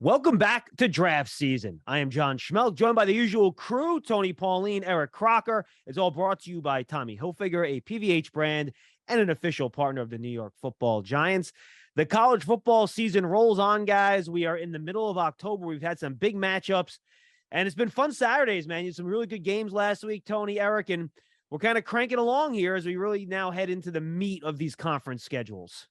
Welcome back to draft season. I am John Schmelk, joined by the usual crew, Tony Pauline, Eric Crocker. It's all brought to you by Tommy Hilfiger, a PVH brand and an official partner of the New York Football Giants. The college football season rolls on, guys. We are in the middle of October. We've had some big matchups, and it's been fun Saturdays, man. You had some really good games last week, Tony, Eric, and we're kind of cranking along here as we really now head into the meat of these conference schedules.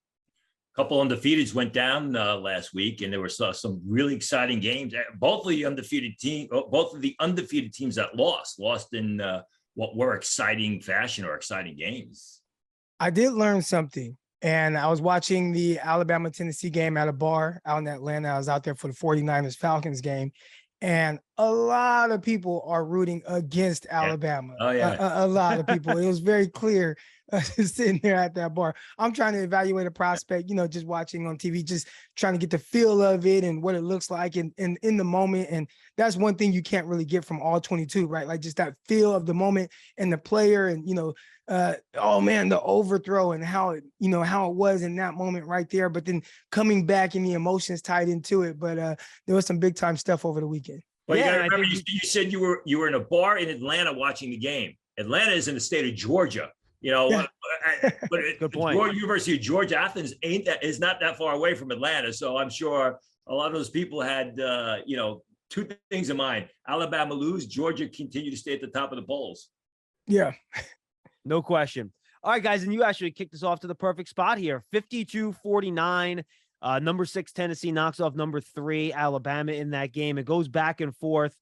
Couple undefeateds went down last week, and there were some really exciting games. Both of the undefeated teams that lost in what were exciting fashion or exciting games. I did learn something, and I was watching the Alabama-Tennessee game at a bar out in Atlanta. I was out there for the 49ers-Falcons game, and a lot of people are rooting against Alabama. Oh, yeah. A lot of people. It was very clear sitting there at that bar. I'm trying to evaluate a prospect, just watching on TV, just trying to get the feel of it and what it looks like in the moment. And that's one thing you can't really get from all 22, right? Like just that feel of the moment and the player and, oh man, the overthrow and how it was in that moment right there. But then coming back and the emotions tied into it. But there was some big time stuff over the weekend. Well, you got to remember, you said you were in a bar in Atlanta watching the game. Atlanta is in the state of Georgia. But Good point. University of Georgia, Athens is not that far away from Atlanta. So I'm sure a lot of those people had, two things in mind. Alabama lose, Georgia continue to stay at the top of the polls. Yeah. No question. All right, guys, and you actually kicked us off to the perfect spot here. 52-49. Number 6 Tennessee knocks off number 3 Alabama in that game. It goes back and forth.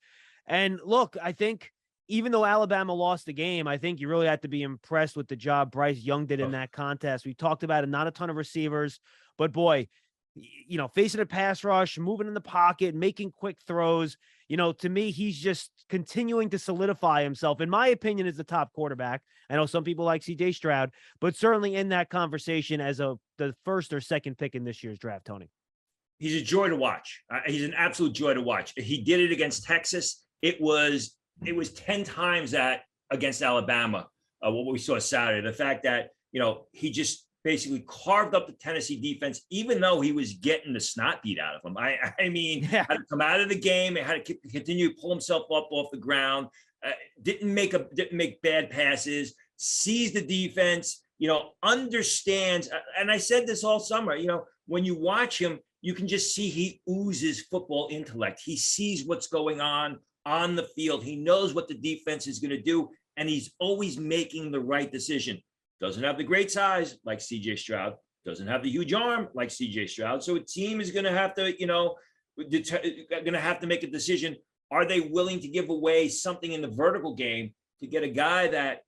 And look, I think even though Alabama lost the game, I think you really had to be impressed with the job Bryce Young did in that contest. We talked about it, not a ton of receivers, but boy, facing a pass rush, moving in the pocket, making quick throws. To me, he's just continuing to solidify himself, in my opinion, as the top quarterback. I know some people like CJ Stroud, but certainly in that conversation as the first or second pick in this year's draft, Tony. He's a joy to watch. He's an absolute joy to watch. He did it against Texas. It was 10 times that against Alabama, what we saw Saturday. The fact that, he just basically carved up the Tennessee defense, even though he was getting the snot beat out of him. Had to come out of the game, had to continue to pull himself up off the ground, didn't make bad passes, sees the defense, understands. And I said this all summer, when you watch him, you can just see he oozes football intellect. He sees what's going on the field. He knows what the defense is going to do, and he's always making the right decision. Doesn't have the great size like CJ Stroud, doesn't have the huge arm like CJ Stroud. So a team is going to have to, make a decision. Are they willing to give away something in the vertical game to get a guy that,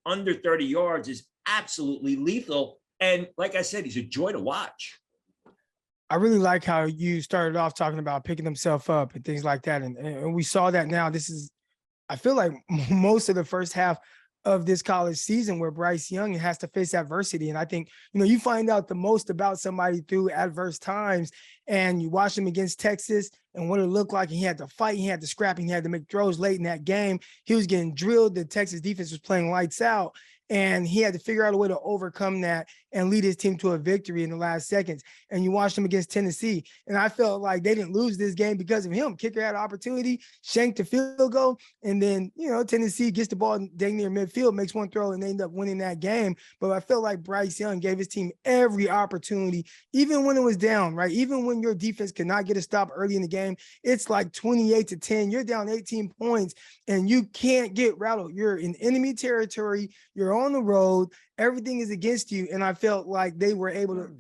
under 30 yards is absolutely lethal? And like I said, he's a joy to watch. I really like how you started off talking about picking himself up and things like that. And we saw that now. I feel like most of the first half of this college season where Bryce Young has to face adversity. And I think, you find out the most about somebody through adverse times, and you watch him against Texas and what it looked like. He had to fight, he had to scrap, he had to make throws late in that game. He was getting drilled. The Texas defense was playing lights out, and he had to figure out a way to overcome that and lead his team to a victory in the last seconds. And you watched him against Tennessee, and I felt like they didn't lose this game because of him. Kicker had an opportunity, shanked the field goal, and then, Tennessee gets the ball dang near midfield, makes one throw, and they end up winning that game. But I felt like Bryce Young gave his team every opportunity, even when it was down, right? Even when your defense could not get a stop early in the game, it's like 28-10. You're down 18 points, and you can't get rattled. You're in enemy territory. You're on the road. Everything is against you. And I felt like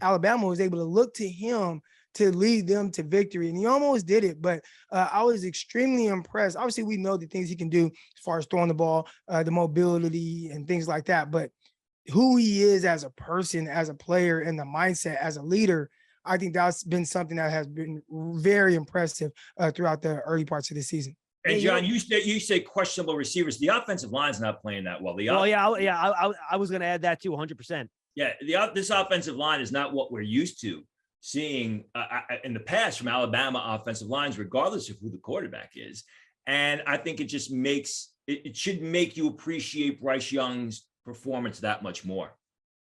Alabama was able to look to him to lead them to victory. And he almost did it, but I was extremely impressed. Obviously, we know the things he can do as far as throwing the ball, the mobility and things like that. But who he is as a person, as a player, and the mindset as a leader, I think that's been something that has been very impressive throughout the early parts of the season. And John, you say questionable receivers. The offensive line's not playing that well. I was going to add that too, 100%. Yeah, this offensive line is not what we're used to seeing in the past from Alabama offensive lines, regardless of who the quarterback is. And I think it should make you appreciate Bryce Young's performance that much more.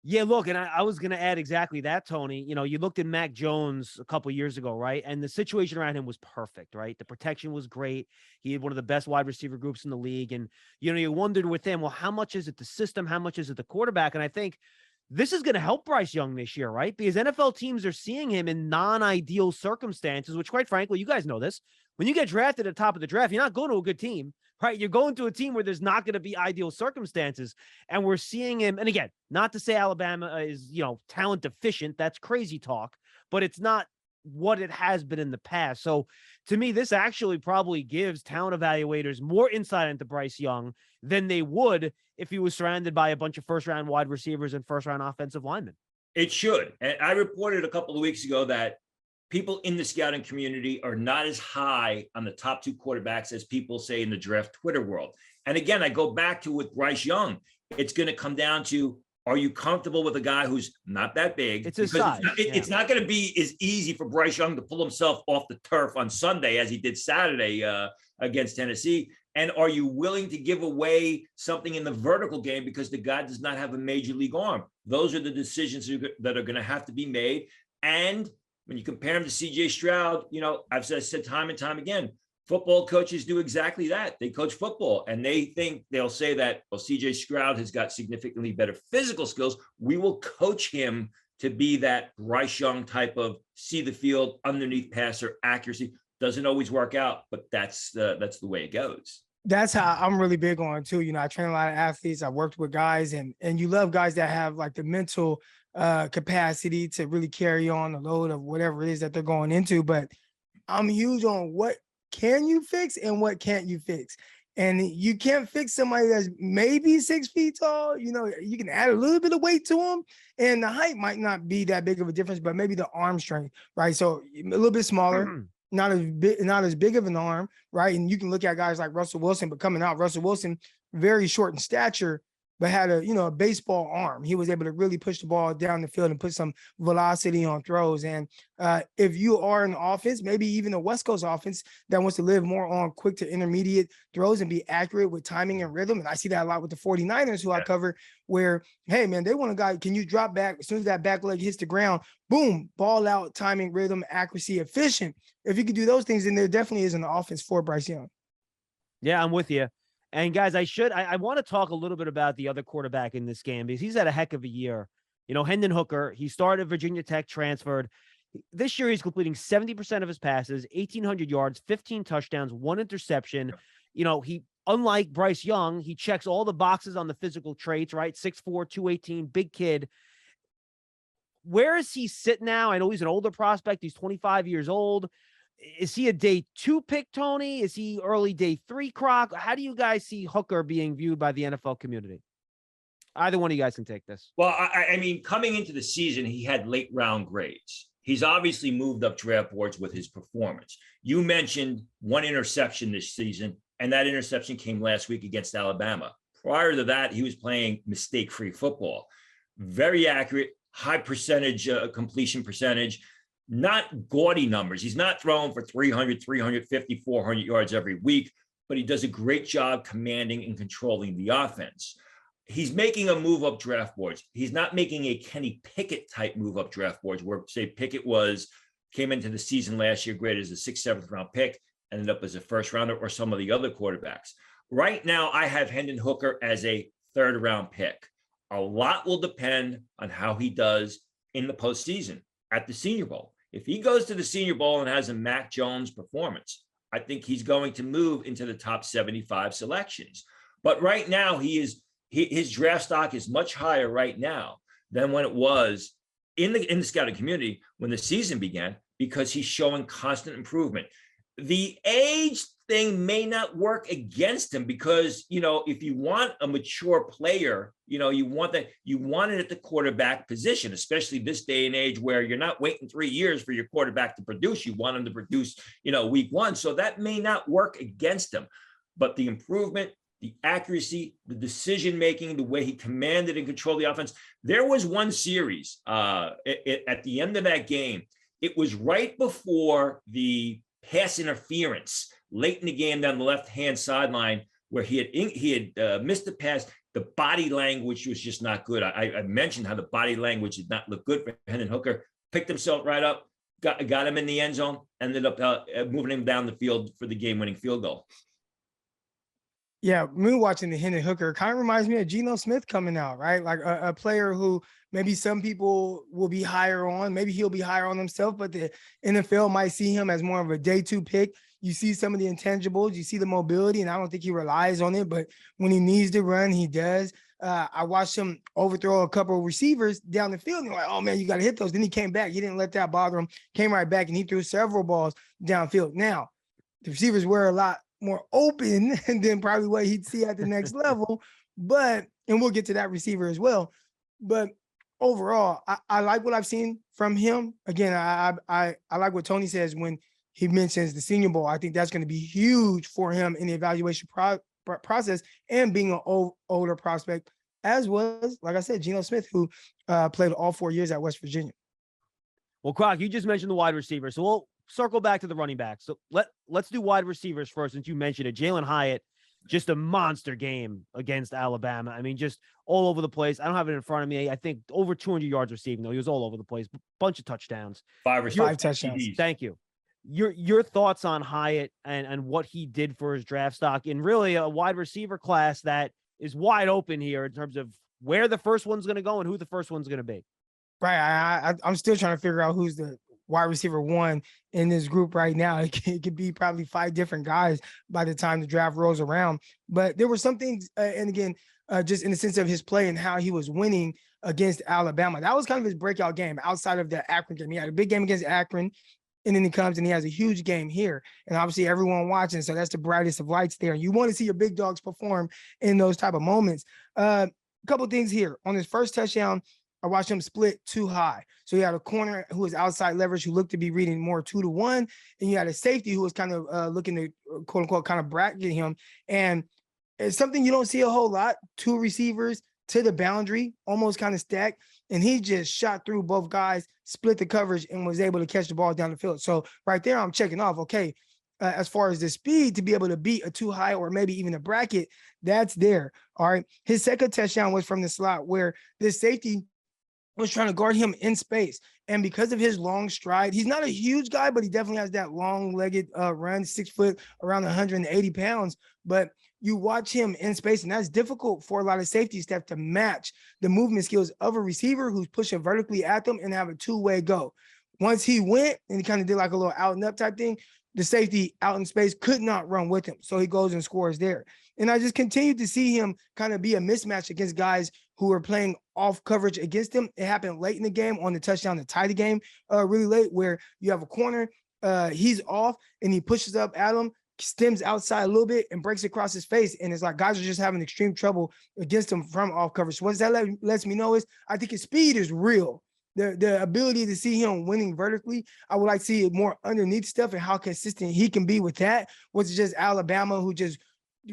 Yeah, look, and I was going to add exactly that, Tony. You know, you looked at Mac Jones a couple years ago, right? And the situation around him was perfect, right? The protection was great. He had one of the best wide receiver groups in the league. And, you know, you wondered with him, well, how much is it the system? How much is it the quarterback? And I think this is going to help Bryce Young this year, right? Because NFL teams are seeing him in non-ideal circumstances, which, quite frankly, you guys know this. When you get drafted at the top of the draft, you're not going to a good team, right? You're going to a team where there's not going to be ideal circumstances. And we're seeing him. And again, not to say Alabama is, you know, talent deficient. That's crazy talk, but it's not what it has been in the past. So to me, this actually probably gives talent evaluators more insight into Bryce Young than they would if he was surrounded by a bunch of first-round wide receivers and first-round offensive linemen. It should. And I reported a couple of weeks ago that people in the scouting community are not as high on the top two quarterbacks as people say in the draft Twitter world. And again, I go back to with Bryce Young, it's going to come down to, are you comfortable with a guy who's not that big? It's his size. It's not going to be as easy for Bryce Young to pull himself off the turf on Sunday as he did Saturday against Tennessee. And are you willing to give away something in the vertical game because the guy does not have a major league arm? Those are the decisions that are going to have to be made. And when you compare him to CJ Stroud, you know, I've said time and time again, football coaches do exactly that. They coach football and they'll say that, well, CJ Stroud has got significantly better physical skills. We will coach him to be that Bryce Young type of see the field underneath passer accuracy. Doesn't always work out, but that's the way it goes. That's how I'm really big on too. You know, I train a lot of athletes. I worked with guys and you love guys that have like the mental capacity to really carry on the load of whatever it is that they're going into. But I'm huge on what can you fix and what can't you fix. And you can't fix somebody that's maybe 6 feet tall. You know, you can add a little bit of weight to them and the height might not be that big of a difference, but maybe the arm strength, right? So a little bit smaller. Not as big of an arm, right? And you can look at guys like Russell Wilson, but coming out, Russell Wilson, very short in stature, but had a baseball arm. He was able to really push the ball down the field and put some velocity on throws. And if you are an offense, maybe even a West Coast offense that wants to live more on quick to intermediate throws and be accurate with timing and rhythm. And I see that a lot with the 49ers who I cover where, hey, man, they want a guy, can you drop back? As soon as that back leg hits the ground, boom, ball out, timing, rhythm, accuracy, efficient. If you could do those things, then there definitely is an offense for Bryce Young. Yeah, I'm with you. And guys, I want to talk a little bit about the other quarterback in this game because he's had a heck of a year. You know, Hendon Hooker, he started at Virginia Tech, transferred. This year, he's completing 70% of his passes, 1,800 yards, 15 touchdowns, 1 interception. You know, unlike Bryce Young, he checks all the boxes on the physical traits, right? 6'4", 218, big kid. Where is he sitting now? I know he's an older prospect. He's 25 years old. Is he a day 2 pick, Tony? Is he early day 3 croc? How do you guys see Hooker being viewed by the NFL community? Either one of you guys can take this. Well, I mean, coming into the season, he had late round grades. He's obviously moved up draft boards with his performance. You mentioned 1 interception this season, and that interception came last week against Alabama. Prior to that, he was playing mistake-free football. Very accurate, high percentage completion percentage. Not gaudy numbers. He's not throwing for 300, 350, 400 yards every week, but he does a great job commanding and controlling the offense. He's making a move up draft boards. He's not making a Kenny Pickett type move up draft boards where, say, Pickett came into the season last year graded as a 6th, 7th round pick, ended up as a first rounder, or some of the other quarterbacks. Right now, I have Hendon Hooker as a 3rd round pick. A lot will depend on how he does in the postseason at the Senior Bowl. If he goes to the Senior Bowl and has a Mac Jones performance, I think he's going to move into the top 75 selections. But right now, his draft stock is much higher right now than when it was in the scouting community when the season began, because he's showing constant improvement. The age thing may not work against him because, you know, if you want a mature player, you know, you want it at the quarterback position, especially this day and age where you're not waiting 3 years for your quarterback to produce. You want him to produce, you know, week 1. So that may not work against him, but the improvement, the accuracy, the decision-making, the way he commanded and controlled the offense. There was one series at the end of that game. It was right before the pass interference late in the game down the left-hand sideline where he had missed the pass, the body language was just not good. I mentioned how the body language did not look good for Hendon Hooker. Picked himself right up, got him in the end zone, ended up moving him down the field for the game-winning field goal. Yeah, me watching the Hendon Hooker kind of reminds me of Geno Smith coming out, right? Like a player who maybe some people will be higher on, maybe he'll be higher on himself, but the NFL might see him as more of a day 2 pick. You see some of the intangibles, you see the mobility, and I don't think he relies on it, but when he needs to run, he does. I watched him overthrow a couple of receivers down the field, and you're like, oh man, you got to hit those. Then he came back. He didn't let that bother him, came right back, and he threw several balls downfield. Now, the receivers were a lot more open than probably what he'd see at the next level, and we'll get to that receiver as well. But overall, I like what I've seen from him. Again, I like what Tony says when he mentions the Senior Bowl. I think that's going to be huge for him in the evaluation process and being an older prospect, as well as, like I said, Geno Smith, who played all 4 years at West Virginia. Well, Croc, you just mentioned the wide receiver, so we'll circle back to the running back. So let's do wide receivers first, since you mentioned it. Jalen Hyatt, just a monster game against Alabama. I mean, just all over the place. I don't have it in front of me. I think over 200 yards receiving, though. He was all over the place. Bunch of touchdowns. 5 touchdowns. Thank you. Your thoughts on Hyatt and what he did for his draft stock in really a wide receiver class that is wide open here in terms of where the first one's going to go and who the first one's going to be. Right. I'm still trying to figure out who's the wide receiver 1 in this group right now. It could be probably 5 different guys by the time the draft rolls around. But there were some things, and again, just in the sense of his play and how he was winning against Alabama. That was kind of his breakout game outside of the Akron game. He had a big game against Akron, and then he comes and he has a huge game here. And obviously everyone watching, so that's the brightest of lights there. And you want to see your big dogs perform in those type of moments. A couple of things here. On his first touchdown, I watched him split too high. So he had a corner who was outside leverage, who looked to be reading more 2-1. And you had a safety who was kind of looking to, quote unquote, kind of bracket him. And it's something you don't see a whole lot. 2 receivers to the boundary, almost kind of stacked. And he just shot through both guys, split the coverage, and was able to catch the ball down the field. So right there, I'm checking off, okay, as far as the speed to be able to beat a too high or maybe even a bracket, that's there. All right. His second touchdown was from the slot where this safety was trying to guard him in space. And because of his long stride, he's not a huge guy, but he definitely has that long-legged run, 6 foot, around 180 pounds. But you watch him in space, and that's difficult for a lot of safety staff to match the movement skills of a receiver who's pushing vertically at them and have a 2-way go. Once he went and he kind of did like a little out and up type thing, the safety out in space could not run with him. So he goes and scores there. And I just continued to see him kind of be a mismatch against guys who are playing off coverage against him. It happened late in the game on the touchdown to tie the game really late, where you have a corner, he's off and he pushes up at him, stems outside a little bit and breaks across his face. And it's like guys are just having extreme trouble against him from off coverage. So what that lets me know is I think his speed is real. The ability to see him winning vertically, I would like to see more underneath stuff and how consistent he can be with that. Was it just Alabama who just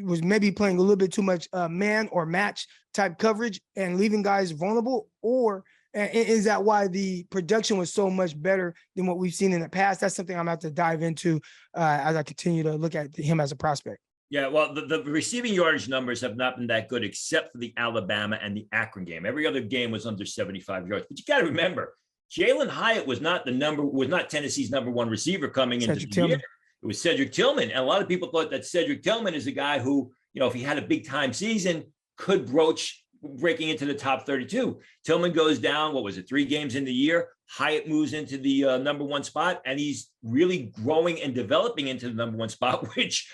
was maybe playing a little bit too much man or match type coverage and leaving guys vulnerable? Or is that why the production was so much better than what we've seen in the past? That's something I'm going to have to dive into as I continue to look at him as a prospect. Yeah, well, the receiving yardage numbers have not been that good except for the Alabama and the Akron game. Every other game was under 75 yards. But you got to remember, Jalen Hyatt was not Tennessee's number 1 receiver coming into the year. It was Cedric Tillman. And a lot of people thought that Cedric Tillman is a guy who, if he had a big time season, could broach breaking into the top 32. Tillman goes down, 3 games in the year. Hyatt moves into the number 1 spot, and he's really growing and developing into the number 1 spot, which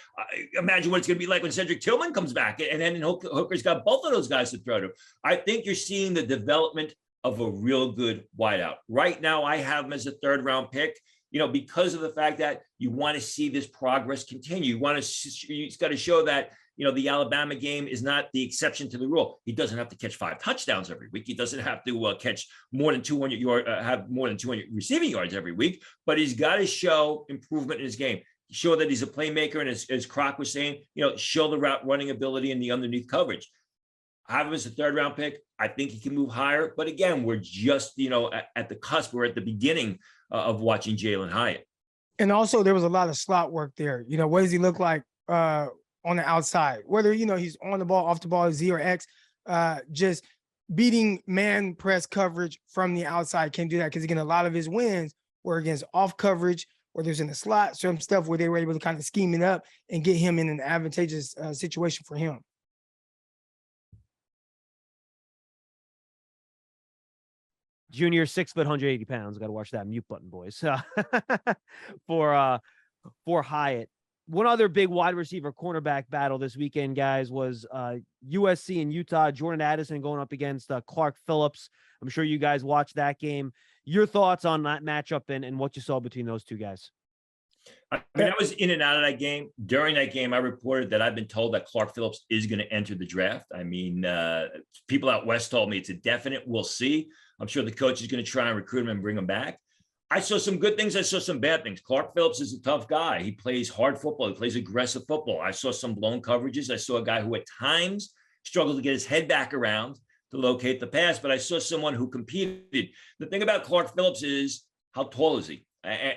imagine what it's going to be like when Cedric Tillman comes back. And then Hooker's got both of those guys to throw to. I think you're seeing the development of a real good wideout. Right now, I have him as a 3rd round pick. Because of the fact that you want to see this progress continue. It's got to show that, the Alabama game is not the exception to the rule. He doesn't have to catch 5 touchdowns every week. He doesn't have to catch more than 200 yards, have more than 200 receiving yards every week, but he's got to show improvement in his game. Show that he's a playmaker. And as Croc was saying, show the route running ability and the underneath coverage. I have him as a 3rd round pick. I think he can move higher. But again, we're just, at the cusp. We're at the beginning of watching Jalen Hyatt. And also there was a lot of slot work there. What does he look like on the outside? Whether, he's on the ball, off the ball, Z or X, just beating man press coverage from the outside. Can't do that because again, a lot of his wins were against off coverage, where there's in the slot, some stuff where they were able to kind of scheme it up and get him in an advantageous situation for him. Junior, 6 foot, 180 pounds. Got to watch that mute button, boys. For Hyatt. One other big wide receiver cornerback battle this weekend, guys, was USC and Utah. Jordan Addison going up against Clark Phillips. I'm sure you guys watched that game. Your thoughts on that matchup and what you saw between those two guys? I mean, I was in and out of that game. During that game, I reported that I've been told that Clark Phillips is going to enter the draft. I mean, people out west told me it's a definite. We'll see. I'm sure the coach is going to try and recruit him and bring him back. I saw some good things. I saw some bad things. Clark Phillips is a tough guy. He plays hard football. He plays aggressive football. I saw some blown coverages. I saw a guy who at times struggled to get his head back around to locate the pass, but I saw someone who competed. The thing about Clark Phillips is how tall is he,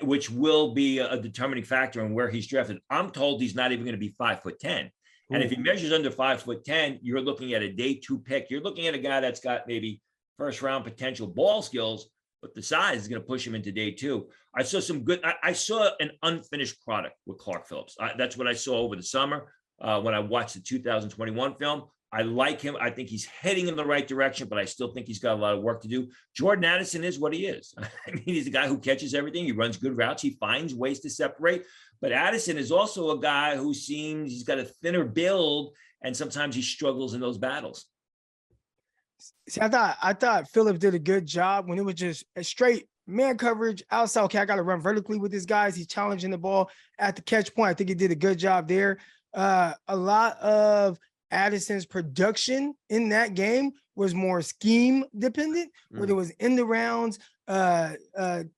which will be a determining factor in where he's drafted. I'm told he's not even going to be 5'10". And if he measures under 5'10", you're looking at a day 2 pick. You're looking at a guy that's got maybe first round potential ball skills, but the size is going to push him into day 2. I saw some good, I saw an unfinished product with Clark Phillips. That's what I saw over the summer when I watched the 2021 film. I like him. I think he's heading in the right direction, but I still think he's got a lot of work to do. Jordan Addison is what he is. I mean, he's a guy who catches everything. He runs good routes. He finds ways to separate. But Addison is also a guy who seems he's got a thinner build, and sometimes he struggles in those battles. See, I thought Phillips did a good job when it was just a straight man coverage outside. Okay, I got to run vertically with these guys. He's challenging the ball at the catch point. I think he did a good job there. A lot of Addison's production in that game was more scheme dependent, where there was end arounds,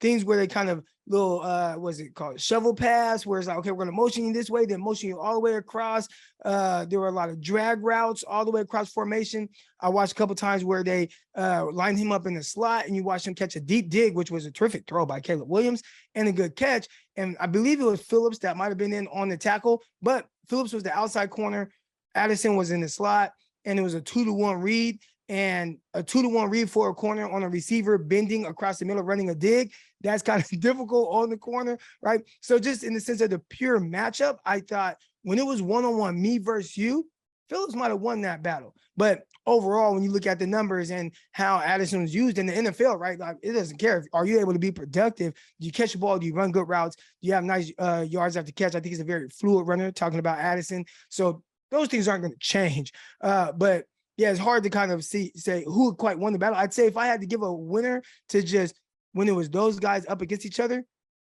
things where they kind of little, what's it called? Shovel pass, where it's like, okay, we're going to motion you this way, then motion you all the way across. There were a lot of drag routes all the way across formation. I watched a couple times where they lined him up in the slot and you watch him catch a deep dig, which was a terrific throw by Caleb Williams and a good catch. And I believe it was Phillips that might've been in on the tackle, but Phillips was the outside corner. Addison was in the slot, and it was a 2-to-1 read, and a 2-to-1 read for a corner on a receiver bending across the middle, running a dig. That's kind of difficult on the corner, right? So just in the sense of the pure matchup, I thought when it was one-on-one, me versus you, Phillips might have won that battle. But overall, when you look at the numbers and how Addison was used in the NFL, right? Like, it doesn't care. Are you able to be productive? Do you catch the ball? Do you run good routes? Do you have nice yards after catch? I think he's a very fluid runner, talking about Addison. So those things aren't going to change. But yeah, it's hard to kind of say who quite won the battle. I'd say if I had to give a winner to just when it was those guys up against each other,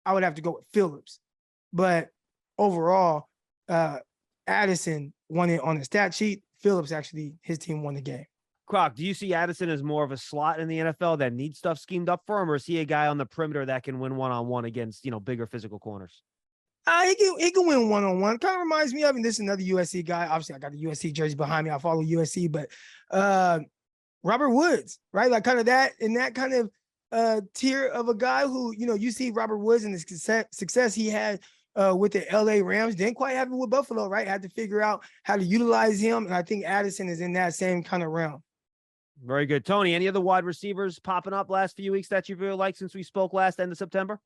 I would have to go with Phillips. But overall, Addison won it on the stat sheet. Phillips actually, his team won the game. Croc, do you see Addison as more of a slot in the NFL that needs stuff schemed up for him, or is he a guy on the perimeter that can win one-on-one against, bigger physical corners? He can win one-on-one. Kind of reminds me of, and this is another USC guy. Obviously, I got the USC jersey behind me. I follow USC, but Robert Woods, right? Like kind of that, in that kind of tier of a guy who, you see Robert Woods and the success he had with the LA Rams. Didn't quite have it with Buffalo, right? Had to figure out how to utilize him. And I think Addison is in that same kind of realm. Very good. Tony, any other wide receivers popping up last few weeks that you've really liked since we spoke last end of September?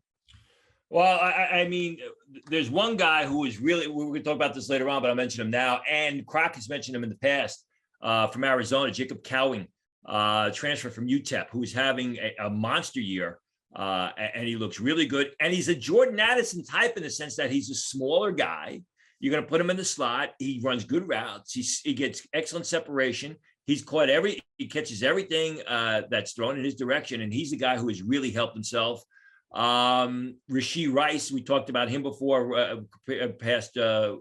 Well, I mean, there's one guy who is really, we're going to talk about this later on, but I'll mention him now. And Croc has mentioned him in the past from Arizona, Jacob Cowing, transfer from UTEP, who's having a monster year. And he looks really good. And he's a Jordan Addison type in the sense that he's a smaller guy. You're going to put him in the slot. He runs good routes. He gets excellent separation. He catches everything that's thrown in his direction. And he's the guy who has really helped himself. Rashee Rice, we talked about him before, past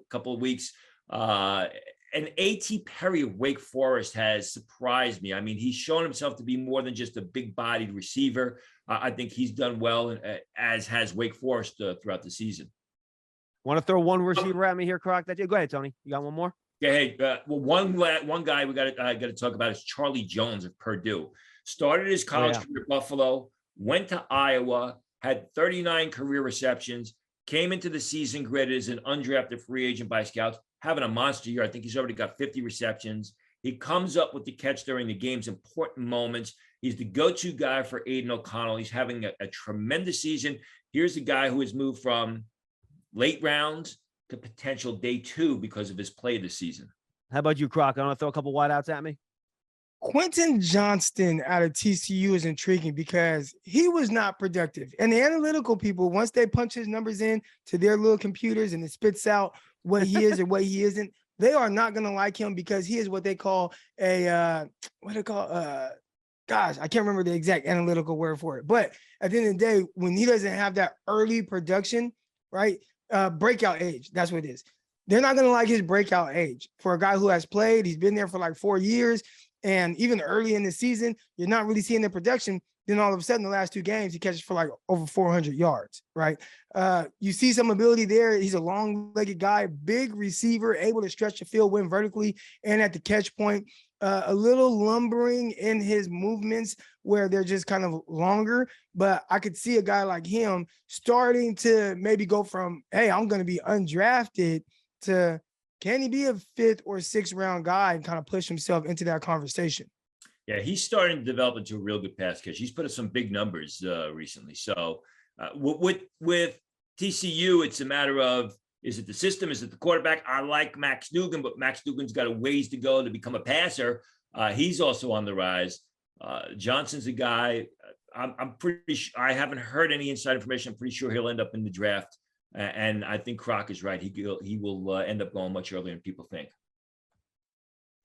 couple of weeks. And A.T. Perry of Wake Forest has surprised me. I mean, he's shown himself to be more than just a big-bodied receiver. I think he's done well, as has Wake Forest throughout the season. Want to throw one receiver at me here, Croc? Go ahead, Tony. You got one more? Yeah. Hey, well, one guy we got to talk about is Charlie Jones of Purdue. Started his college career at Buffalo, went to Iowa, had 39 career receptions, came into the season grid as an undrafted free agent by scouts, having a monster year. I think he's already got 50 receptions. He comes up with the catch during the game's important moments. He's the go-to guy for Aiden O'Connell. He's having a tremendous season. Here's a guy who has moved from late rounds to potential day 2 because of his play this season. How about you, Croc? I want to throw a couple wideouts at me. Quentin Johnston out of TCU is intriguing because he was not productive. And the analytical people, once they punch his numbers in to their little computers and it spits out what he is or what he isn't, they are not going to like him because he is what they call gosh, I can't remember the exact analytical word for it. But at the end of the day, when he doesn't have that early production, right, breakout age, that's what it is. They're not going to like his breakout age. For a guy who has played, he's been there for like 4 years, and even early in the season, you're not really seeing the production. Then all of a sudden, the last 2 games, he catches for like over 400 yards, right? You see some ability there. He's a long-legged guy, big receiver, able to stretch the field, win vertically, and at the catch point. A little lumbering in his movements where they're just kind of longer, but I could see a guy like him starting to maybe go from, hey, I'm going to be undrafted to, can he be a 5th or 6th round guy and kind of push himself into that conversation? Yeah, he's starting to develop into a real good pass catch. He's put up some big numbers recently. So with TCU, it's a matter of, is it the system? Is it the quarterback? I like Max Duggan, but Max Duggan's got a ways to go to become a passer. He's also on the rise. Johnson's a guy. I'm pretty sure, I haven't heard any inside information. I'm pretty sure he'll end up in the draft. And I think Croc is right. He will end up going much earlier than people think.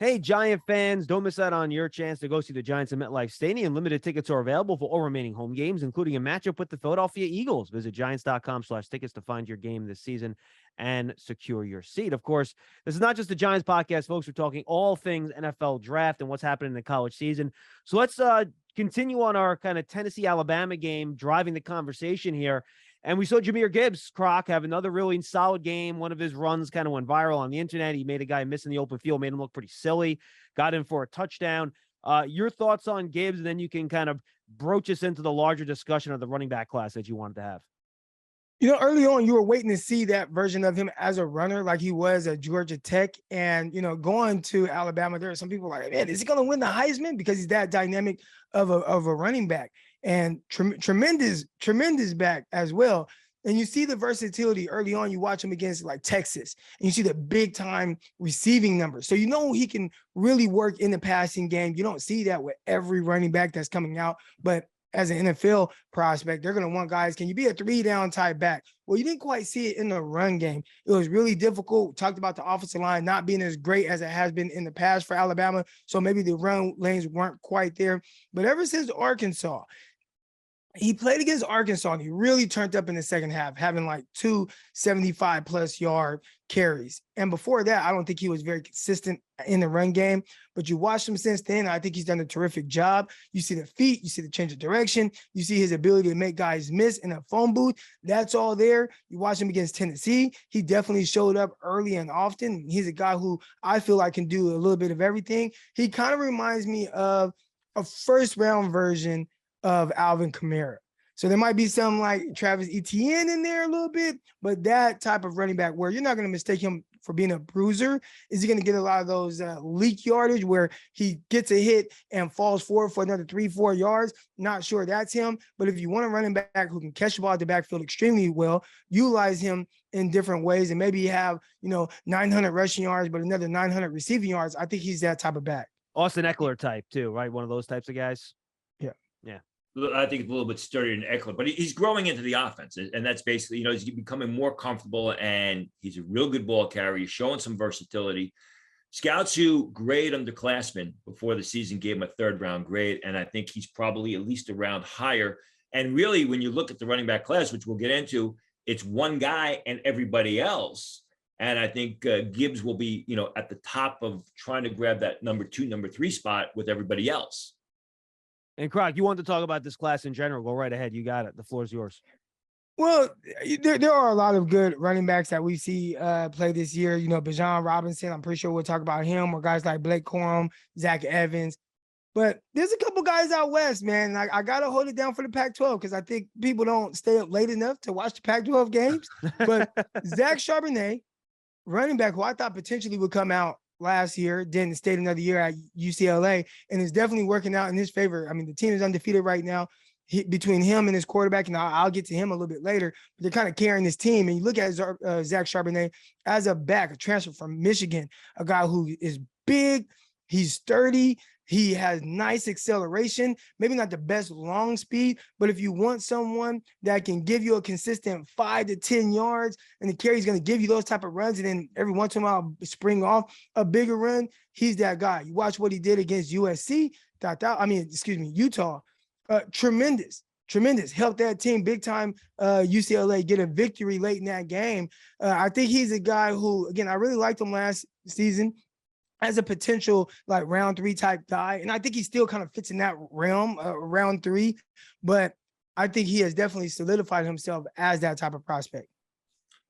Hey, Giant fans, don't miss out on your chance to go see the Giants at MetLife Stadium. Limited tickets are available for all remaining home games, including a matchup with the Philadelphia Eagles. Visit giants.com/tickets to find your game this season and secure your seat. Of course, this is not just the Giants podcast, folks. We're talking all things NFL draft and what's happening in the college season. So let's continue on our kind of Tennessee-Alabama game, driving the conversation here. And we saw Jahmyr Gibbs, Croc, have another really solid game. One of his runs kind of went viral on the internet. He made a guy miss in the open field, made him look pretty silly, got in for a touchdown. Your thoughts on Gibbs, and then you can kind of broach us into the larger discussion of the running back class that you wanted to have. You know, early on, you were waiting to see that version of him as a runner like he was at Georgia Tech. And, you know, going to Alabama, there are some people like, man, is he going to win the Heisman? Because he's that dynamic of a running back. And tremendous back as well. And you see the versatility early on. You watch him against like Texas, and you see the big time receiving numbers. So you know he can really work in the passing game. You don't see that with every running back that's coming out. But as an NFL prospect, they're going to want guys, can you be a 3-down type back? Well, you didn't quite see it in the run game. It was really difficult. We talked about the offensive line not being as great as it has been in the past for Alabama. So maybe the run lanes weren't quite there. But ever since Arkansas, he played against Arkansas, and he really turned up in the second half, having like 2 75-plus yard carries. And before that, I don't think he was very consistent in the run game. But you watched him since then, I think he's done a terrific job. You see the feet, you see the change of direction, you see his ability to make guys miss in a phone booth. That's all there. You watch him against Tennessee. He definitely showed up early and often. He's a guy who I feel like can do a little bit of everything. He kind of reminds me of a first-round version of Alvin Kamara. So there might be some like Travis Etienne in there a little bit, but that type of running back where you're not going to mistake him for being a bruiser. Is he going to get a lot of those leak yardage where he gets a hit and falls forward for another 3-4 yards? Not sure that's him, but if you want a running back who can catch the ball at the backfield extremely well, utilize him in different ways, and maybe have, 900 rushing yards, but another 900 receiving yards. I think he's that type of back. Austin Eckler type too, right? One of those types of guys. Yeah. I think it's a little bit sturdier than Eckler, but he's growing into the offense. And that's basically, he's becoming more comfortable, and he's a real good ball carrier. He's showing some versatility. Scouts who grade underclassmen before the season gave him a 3rd-round grade, and I think he's probably at least a round higher. And really, when you look at the running back class, which we'll get into, it's one guy and everybody else. And I think Gibbs will be, at the top of trying to grab that number 2, number 3 spot with everybody else. And Croc, you want to talk about this class in general? Go right ahead. You got it. The floor is yours. Well, there are a lot of good running backs that we see play this year. Bijan Robinson, I'm pretty sure we'll talk about him, or guys like Blake Corum, Zach Evans. But there's a couple guys out west, man. I got to hold it down for the Pac-12 because I think people don't stay up late enough to watch the Pac-12 games. But Zach Charbonnet, running back who I thought potentially would come out last year, then stayed another year at UCLA, and it's definitely working out in his favor. I mean, the team is undefeated right now. Between him and his quarterback, and I'll get to him a little bit later, but they're kind of carrying this team. And you look at Zach Charbonnet as a back, a transfer from Michigan, a guy who is big, he's sturdy, he has nice acceleration, maybe not the best long speed, but if you want someone that can give you a consistent 5 to 10 yards, and the carry's going to give you those type of runs, and then every once in a while spring off a bigger run, he's that guy. You watch what he did against Utah. Tremendous, helped that team big time. UCLA get a victory late in that game. I think he's a guy who, again, I really liked him last season as a potential like round 3 type guy. And I think he still kind of fits in that realm, round 3, but I think he has definitely solidified himself as that type of prospect.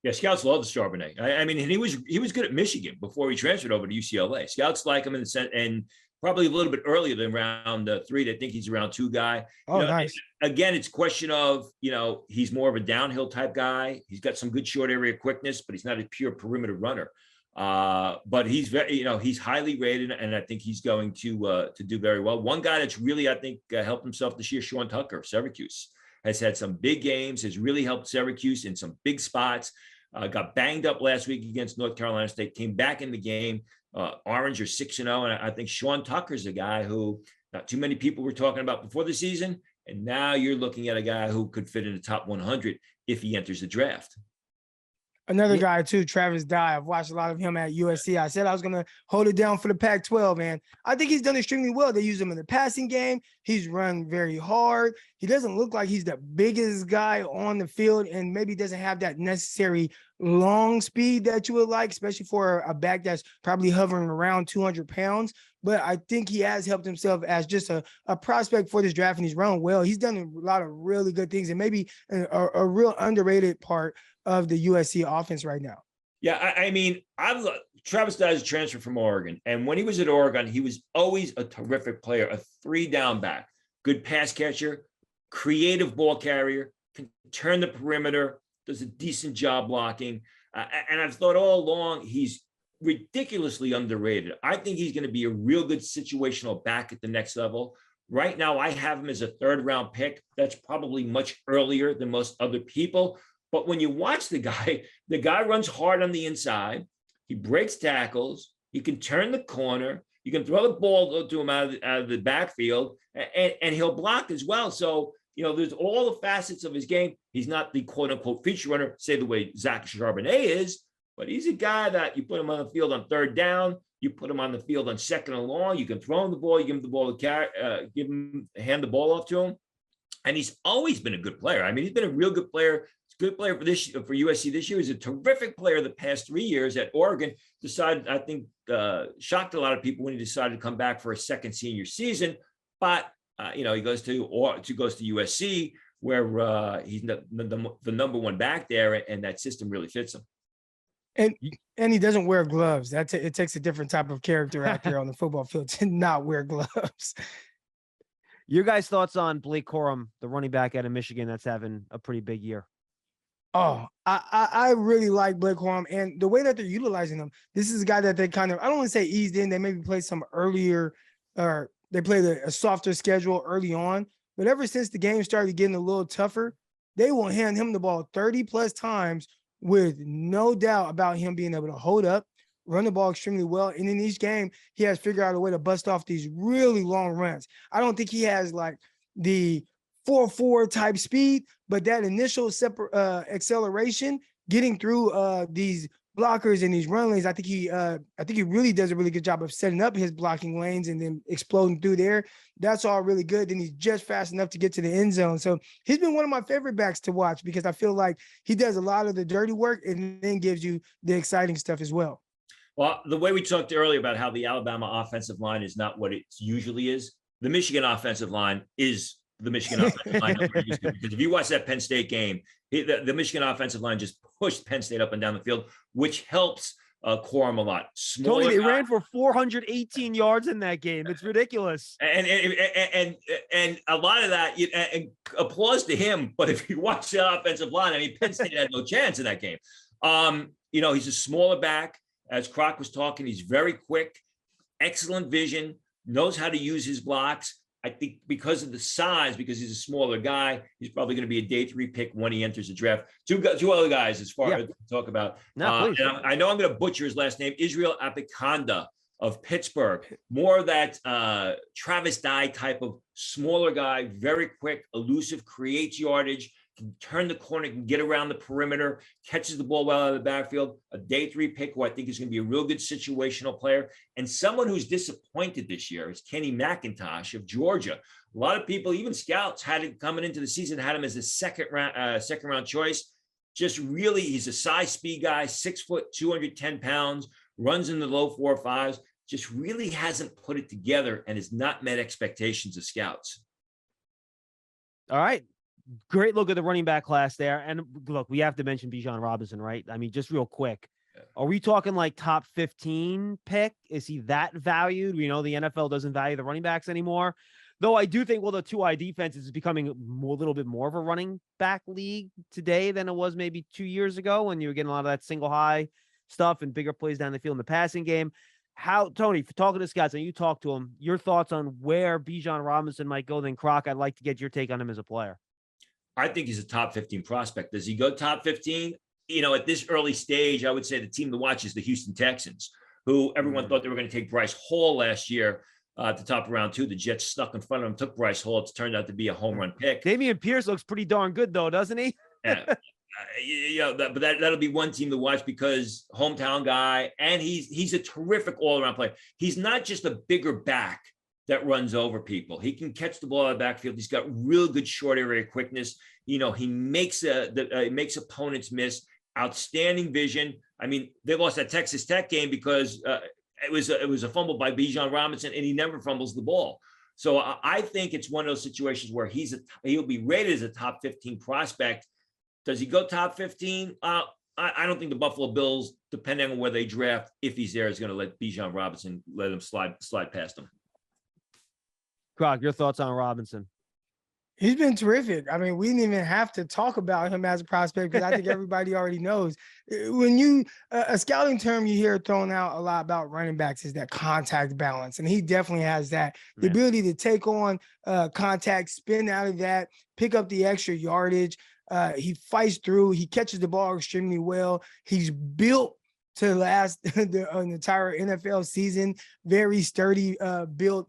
Yeah, scouts love the Charbonnet. I mean, and he was good at Michigan before he transferred over to UCLA. Scouts like him in the sense, and probably a little bit earlier than round 3. They think he's a round 2 guy. Oh, nice. Again, it's a question of, he's more of a downhill type guy. He's got some good short area quickness, but he's not a pure perimeter runner. But he's very, he's highly rated, and I think he's going to do very well. One guy that's really, I think, helped himself this year, Sean Tucker, Syracuse, has had some big games, has really helped Syracuse in some big spots. Got banged up last week against North Carolina State, came back in the game. Orange are 6-0, and I think Sean Tucker's a guy who not too many people were talking about before the season, and now you're looking at a guy who could fit in the top 100 if he enters the draft. Another guy too, Travis Dye. I've watched a lot of him at USC. I said I was going to hold it down for the Pac-12, man. I think he's done extremely well. They use him in the passing game. He's run very hard. He doesn't look like he's the biggest guy on the field, and maybe doesn't have that necessary long speed that you would like, especially for a back that's probably hovering around 200 pounds. But I think he has helped himself as just a prospect for this draft, and he's run well. He's done a lot of really good things, and maybe a real underrated part of the USC offense right now. Yeah, I mean, Travis Dye is a transfer from Oregon, and when he was at Oregon, he was always a terrific player, a 3-down back, good pass catcher, creative ball carrier, can turn the perimeter, does a decent job blocking, and I've thought all along he's ridiculously underrated. I think he's going to be a real good situational back at the next level. Right now, I have him as a 3rd-round pick. That's probably much earlier than most other people. But when you watch the guy runs hard on the inside. He breaks tackles. He can turn the corner. You can throw the ball to him out of the backfield, and he'll block as well. So, there's all the facets of his game. He's not the quote-unquote feature runner, say the way Zach Charbonnet is, but he's a guy that you put him on the field on 3rd down. You put him on the field on 2nd and long. You can throw him the ball. You give him the ball to carry, hand the ball off to him. And he's always been a good player. I mean, he's been a real good player. He's a good player for USC this year. He's a terrific player the past 3 years at Oregon. Decided, I think, shocked a lot of people when he decided to come back for a second senior season. But he goes to USC, where he's the number 1 back there, and that system really fits him. And he doesn't wear gloves. It takes a different type of character out there on the football field to not wear gloves. Your guys' thoughts on Blake Corum, the running back out of Michigan that's having a pretty big year? Oh, I really like Blake Corum, and the way that they're utilizing him. This is a guy that they kind of, I don't want to say eased in. They maybe played some earlier, or they played a softer schedule early on. But ever since the game started getting a little tougher, they will hand him the ball 30 plus times with no doubt about him being able to hold up, run the ball extremely well. And in each game, he has figured out a way to bust off these really long runs. I don't think he has like the 4.4 type speed, but that initial acceleration, getting through these blockers and these run lanes, I think he really does a really good job of setting up his blocking lanes and then exploding through there. That's all really good. Then he's just fast enough to get to the end zone. So he's been one of my favorite backs to watch, because I feel like he does a lot of the dirty work and then gives you the exciting stuff as well. Well, the way we talked earlier about how the Alabama offensive line is not what it usually is, the Michigan offensive line is the Michigan offensive line. Because if you watch that Penn State game, the Michigan offensive line just pushed Penn State up and down the field, which helps Corum a lot. Tony, they ran for 418 yards in that game. It's ridiculous. And a lot of that, and applause to him. But if you watch the offensive line, I mean, Penn State had no chance in that game. He's a smaller back. As Croc was talking, he's very quick, excellent vision, knows how to use his blocks. I think because of the size, because he's a smaller guy, he's probably going to be a day 3 pick when he enters the draft. Two other guys as far as to talk about. No, please. I know I'm going to butcher his last name, Israel Apikanda of Pittsburgh. More of that Travis Dye type of smaller guy, very quick, elusive, creates yardage, can turn the corner, can get around the perimeter, catches the ball well out of the backfield. A day 3 pick who I think is going to be a real good situational player. And someone who's disappointed this year is Kenny McIntosh of Georgia. A lot of people, even scouts, had him coming into the season, had him as a second round choice. Just really, he's a size speed guy, 6 foot, 210 pounds, runs in the low 4.5s. Just really hasn't put it together and has not met expectations of scouts. All right. Great look at the running back class there. And look, we have to mention Bijan Robinson, right? I mean, just real quick. Are we talking like top 15 pick? Is he that valued? We know the NFL doesn't value the running backs anymore. Though I do think, well, the 2-eye defense is becoming a little bit more of a running back league today than it was maybe 2 years ago when you were getting a lot of that single high stuff and bigger plays down the field in the passing game. How, Tony, for talking to Scott, and you talk to him, your thoughts on where Bijan Robinson might go? Then Croc, I'd like to get your take on him as a player. I think he's a top 15 prospect. Does he go top 15? You know, at this early stage, I would say the team to watch is the Houston Texans, who everyone thought they were going to take Bryce Hall last year at the top of round 2. The Jets snuck in front of him, took Bryce Hall. It's turned out to be a home run pick. Dameon Pierce looks pretty darn good, though, doesn't he? Yeah. But that'll be one team to watch because hometown guy, and he's a terrific all-around player. He's not just a bigger back that runs over people. He can catch the ball out of the backfield. He's got real good short area quickness. You know, he makes makes opponents miss. Outstanding vision. I mean, they lost that Texas Tech game because it was a fumble by Bijan Robinson, and he never fumbles the ball. So I think it's one of those situations where he'll be rated as a top 15 prospect. Does he go top 15? I don't think the Buffalo Bills, depending on where they draft, if he's there, is going to let Bijan Robinson let him slide past him. Croc, your thoughts on Robinson? He's been terrific. I mean, we didn't even have to talk about him as a prospect because I think everybody already knows. When you a scouting term you hear thrown out a lot about running backs is that contact balance, and he definitely has that. The ability to take on contact, spin out of that, pick up the extra yardage. He fights through. He catches the ball extremely well. He's built to last the entire NFL season. Very sturdy built.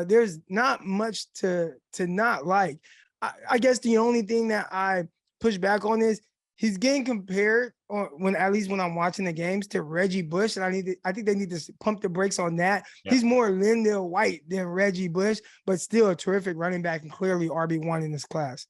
There's not much to not like. I guess the only thing that I push back on is he's getting compared at least when I'm watching the games to Reggie Bush, and I think they need to pump the brakes on that. Yeah. He's more Lindell White than Reggie Bush, but still a terrific running back and clearly RB1 in this class.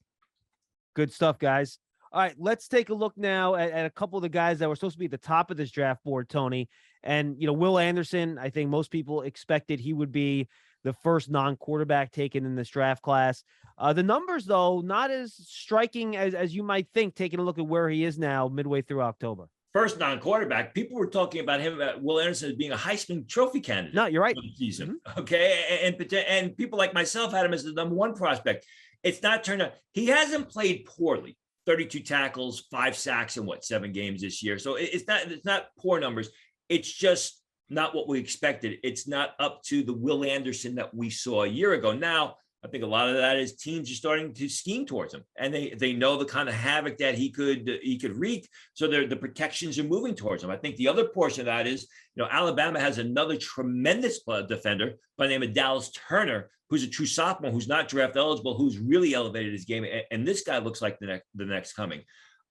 Good stuff, guys. All right, let's take a look now at a couple of the guys that were supposed to be at the top of this draft board, Tony. And, you know, Will Anderson, I think most people expected he would be the first non-quarterback taken in this draft class. The numbers, though, not as striking as you might think, taking a look at where he is now midway through October. First non-quarterback. People were talking about him, Will Anderson, as being a Heisman Trophy candidate. No, you're right. For the season. Mm-hmm. Okay. And people like myself had him as the number 1 prospect. It's not turned out. He hasn't played poorly. 32 tackles, 5 sacks in 7 games this year. So it's not poor numbers. It's just not what we expected. It's not up to the Will Anderson that we saw a year ago. Now, I think a lot of that is teams are starting to scheme towards him, and they know the kind of havoc that he could wreak. So the protections are moving towards him. I think the other portion of that is, you know, Alabama has another tremendous defender by the name of Dallas Turner, who's a true sophomore, who's not draft eligible, who's really elevated his game. And this guy looks like the next coming.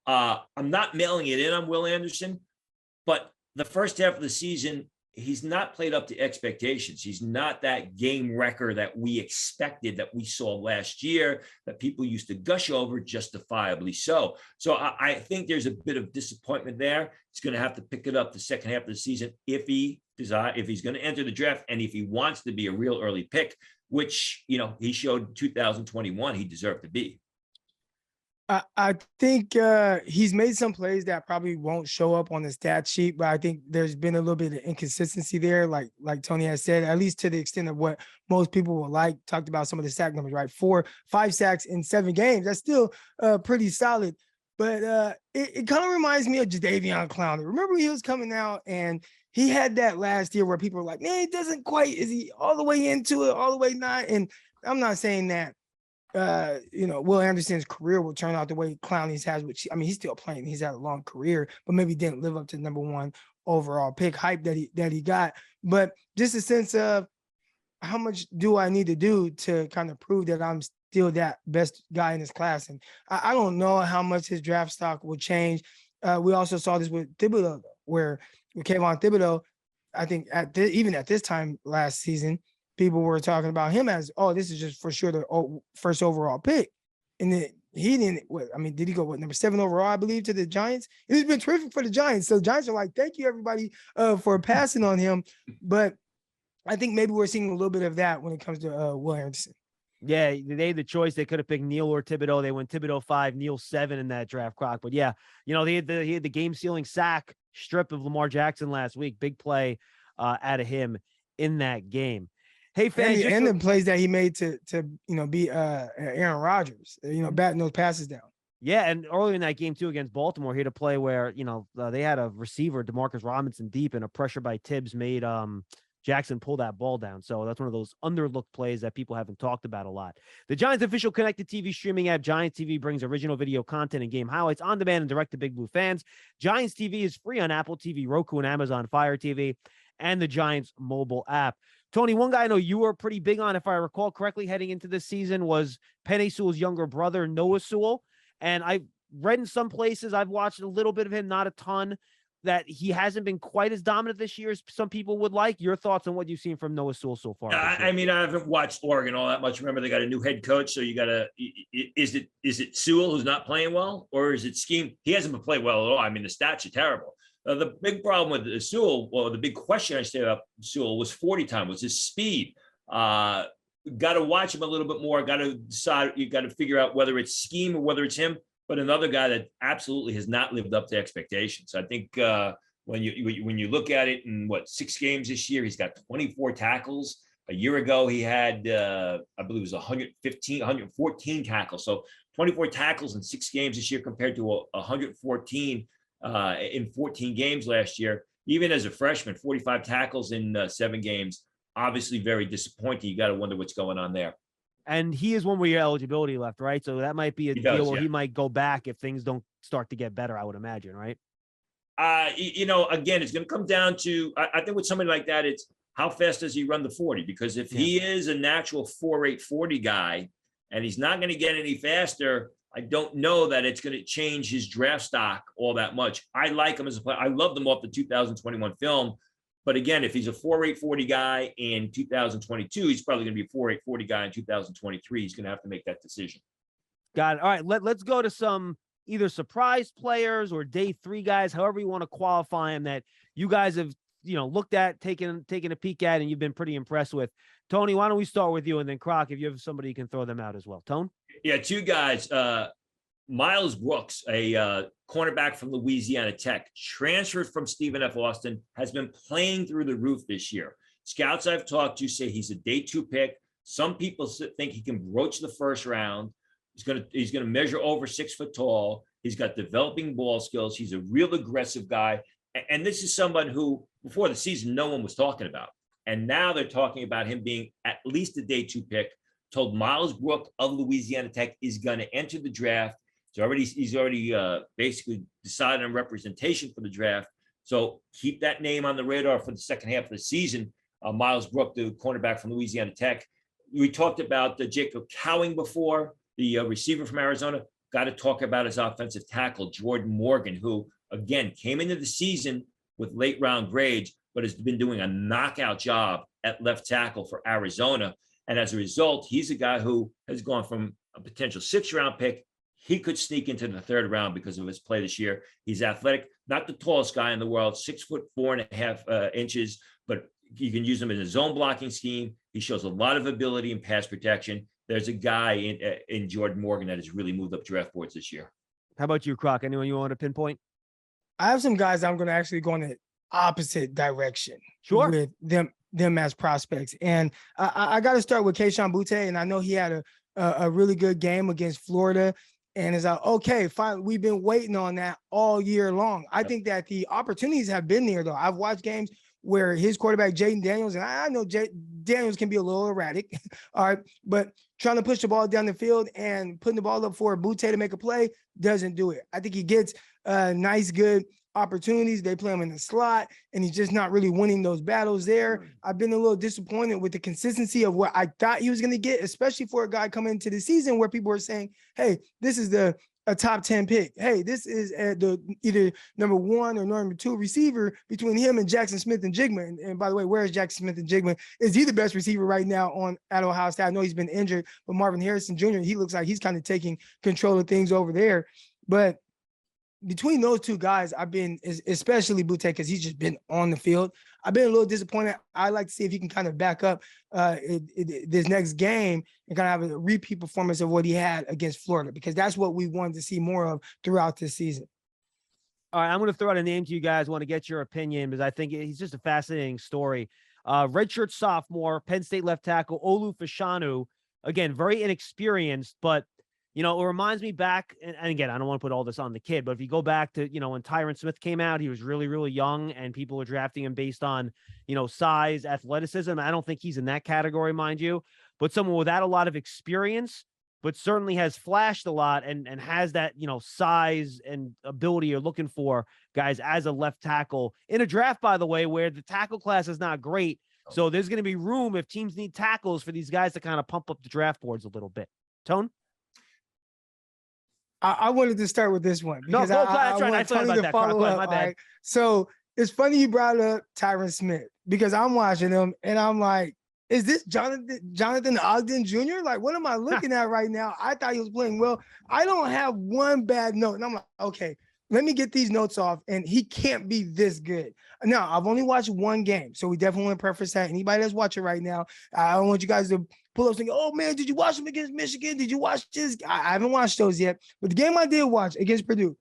I'm not mailing it in on Will Anderson, but the first half of the season, he's not played up to expectations. He's not that game wrecker that we expected, that we saw last year, that people used to gush over, justifiably so. So I think there's a bit of disappointment there. He's going to have to pick it up the second half of the season if he's going to enter the draft, and if he wants to be a real early pick, which, you know, he showed 2021 he deserved to be. I think he's made some plays that probably won't show up on the stat sheet, but I think there's been a little bit of inconsistency there, like Tony has said, at least to the extent of what most people will like. Talked about some of the sack numbers, right? 4-5 sacks in 7 games. That's still pretty solid. But it kind of reminds me of Jadeveon Clowney. Remember he was coming out and he had that last year where people were like, man, he doesn't quite, is he all the way into it, all the way not? And I'm not saying that, Will Anderson's career will turn out the way Clowney's has, which, I mean, he's still playing. He's had a long career, but maybe didn't live up to the number one overall pick hype that he got. But just a sense of how much do I need to do to kind of prove that I'm still that best guy in this class? And I don't know how much his draft stock will change. We also saw this with Thibodeau, where with Kayvon Thibodeau, I think even at this time last season, people were talking about him as, oh, this is just for sure the first overall pick. And then he didn't, did he go, number 7 overall, I believe, to the Giants? And it's been terrific for the Giants. So the Giants are like, thank you, everybody, for passing on him. But I think maybe we're seeing a little bit of that when it comes to Will Anderson. Yeah, they had the choice. They could have picked Neal or Thibodeau. They went Thibodeau 5, Neal 7 in that draft, Croc. But yeah, he had the game-sealing sack strip of Lamar Jackson last week. Big play out of him in that game. Hey, fans, and the plays that he made to be Aaron Rodgers, batting those passes down. Yeah, and earlier in that game too against Baltimore, he had a play where they had a receiver, Demarcus Robinson, deep, and a pressure by Tibbs made Jackson pull that ball down. So that's one of those underlooked plays that people haven't talked about a lot. The Giants official connected TV streaming app Giants TV brings original video content and game highlights on demand and direct to Big Blue fans. Giants TV is free on Apple TV, Roku, and Amazon Fire TV, and the Giants mobile app. Tony, one guy I know you were pretty big on, if I recall correctly, heading into this season was Penei Sewell's younger brother, Noah Sewell. And I read in some places, I've watched a little bit of him, not a ton, that he hasn't been quite as dominant this year as some people would like. Your thoughts on what you've seen from Noah Sewell so far? I haven't watched Oregon all that much. Remember, they got a new head coach, so you got to. Is it Sewell who's not playing well, or is it scheme? He hasn't been playing well at all. I mean, the stats are terrible. The big problem with Sewell, well, the big question I say about Sewell was 40 time, was his speed. Got to watch him a little bit more. Got to decide. You got to figure out whether it's scheme or whether it's him. But another guy that absolutely has not lived up to expectations. I think when you look at it in 6 games this year, he's got 24 tackles. A year ago, he had, I believe it was 114 tackles. So 24 tackles in 6 games this year compared to 114 in 14 games last year. Even as a freshman, 45 tackles in 7 games. Obviously very disappointing. You got to wonder what's going on there. And he is one where your eligibility left, right? So that might be a deal where he might go back if things don't start to get better, I would imagine, right? Again, it's going to come down to, I think with somebody like that, it's how fast does he run the 40? Because if he is a natural 4.8 40 guy and he's not going to get any faster, I don't know that it's going to change his draft stock all that much. I like him as a player. I love them off the 2021 film. But again, if he's a 4.8 40 guy in 2022, he's probably going to be a 4.8 40 guy in 2023. He's going to have to make that decision. Got it. All right, let's go to some either surprise players or day 3 guys, however you want to qualify them, that you guys have looked at, taken a peek at, and you've been pretty impressed with. Tony, why don't we start with you, and then Croc, if you have somebody, you can throw them out as well. Tone? Yeah, 2 guys. Miles Brooks, a cornerback from Louisiana Tech, transferred from Stephen F. Austin, has been playing through the roof this year. Scouts I've talked to say he's a day 2 pick. Some people think he can broach the first round. He's gonna measure over 6 foot tall. He's got developing ball skills. He's a real aggressive guy. And this is someone who, before the season, no one was talking about. And now they're talking about him being at least a day 2 pick. Told Miles Brooks of Louisiana Tech is going to enter the draft. He's already basically decided on representation for the draft. So keep that name on the radar for the second half of the season. Miles Brooks, the cornerback from Louisiana Tech. We talked about Jacob Cowing before, the receiver from Arizona. Got to talk about his offensive tackle, Jordan Morgan, who, again, came into the season with late round grades, but has been doing a knockout job at left tackle for Arizona. And as a result, he's a guy who has gone from a potential 6th round pick. He could sneak into the 3rd round because of his play this year. He's athletic, not the tallest guy in the world, 6'4.5" inches, but you can use him in a zone blocking scheme. He shows a lot of ability in pass protection. There's a guy in Jordan Morgan that has really moved up draft boards this year. How about you, Croc? Anyone you want to pinpoint? I have some guys I'm going to actually go in the opposite direction. Sure. With them as prospects. And I got to start with Kayshon Boutte, and I know he had a really good game against Florida. And it's like, okay, fine. We've been waiting on that all year long. I think that the opportunities have been there, though. I've watched games where his quarterback, Jaden Daniels, and I know Daniels can be a little erratic, all right, but trying to push the ball down the field and putting the ball up for Butte to make a play doesn't do it. I think he gets nice, good opportunities. They play him in the slot, and he's just not really winning those battles there. I've been a little disappointed with the consistency of what I thought he was going to get, especially for a guy coming into the season where people were saying, hey, this is a top 10 pick. Hey, this is the either number 1 or number 2 receiver between him and Jackson Smith and Jigma. And by the way, where is Jackson Smith and Jigma? Is he the best receiver right now at Ohio State? I know he's been injured, but Marvin Harrison Jr., he looks like he's kind of taking control of things over there. But between those two guys, I've been, especially Butte, because he's just been on the field, I've been a little disappointed. I'd like to see if he can kind of back up this next game and kind of have a repeat performance of what he had against Florida, because that's what we wanted to see more of throughout this season. All right, I'm going to throw out a name to you guys. Want to get your opinion, because I think he's just a fascinating story. Redshirt sophomore, Penn State left tackle, Olu Fashanu. Again, very inexperienced, but you know, it reminds me back, and again, I don't want to put all this on the kid, but if you go back to, you know, when Tyron Smith came out, he was really, really young, and people were drafting him based on, you know, size, athleticism. I don't think he's in that category, mind you, but someone without a lot of experience, but certainly has flashed a lot and has that, you know, size and ability you're looking for, guys, as a left tackle in a draft, by the way, where the tackle class is not great. So there's going to be room if teams need tackles for these guys to kind of pump up the draft boards a little bit. Tone? I wanted to start with this one because that's right. I thought about that. Follow up. My bad. Right? So it's funny you brought up Tyron Smith, because I'm watching him and I'm like, is this Jonathan Ogden Jr.? Like, what am I looking at right now? I thought he was playing well. I don't have one bad note. And I'm like, okay, let me get these notes off. And he can't be this good. Now, I've only watched one game, so we definitely want to preface that. Anybody that's watching right now, I don't want you guys to pull up saying, oh, man, did you watch him against Michigan? Did you watch this? I haven't watched those yet. But the game I did watch against Purdue,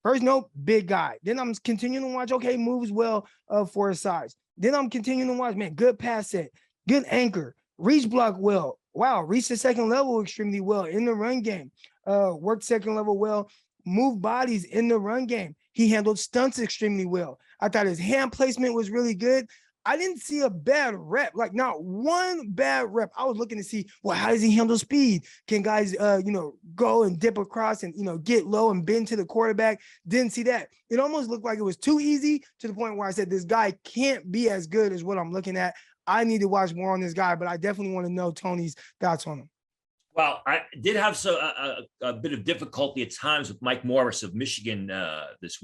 first note, big guy. Then I'm continuing to watch, okay, moves well for his size. Then I'm continuing to watch, man, good pass set, good anchor, reach block well. Wow, reached the second level extremely well in the run game. Worked second level well, moved bodies in the run game. He handled stunts extremely well. I thought his hand placement was really good. I didn't see a bad rep, like not one bad rep. I was looking to see, well, how does he handle speed? Can guys, go and dip across and, get low and bend to the quarterback? Didn't see that. It almost looked like it was too easy, to the point where I said, this guy can't be as good as what I'm looking at. I need to watch more on this guy, but I definitely want to know Tony's thoughts on him. Well, I did have a bit of difficulty at times with Mike Morris of Michigan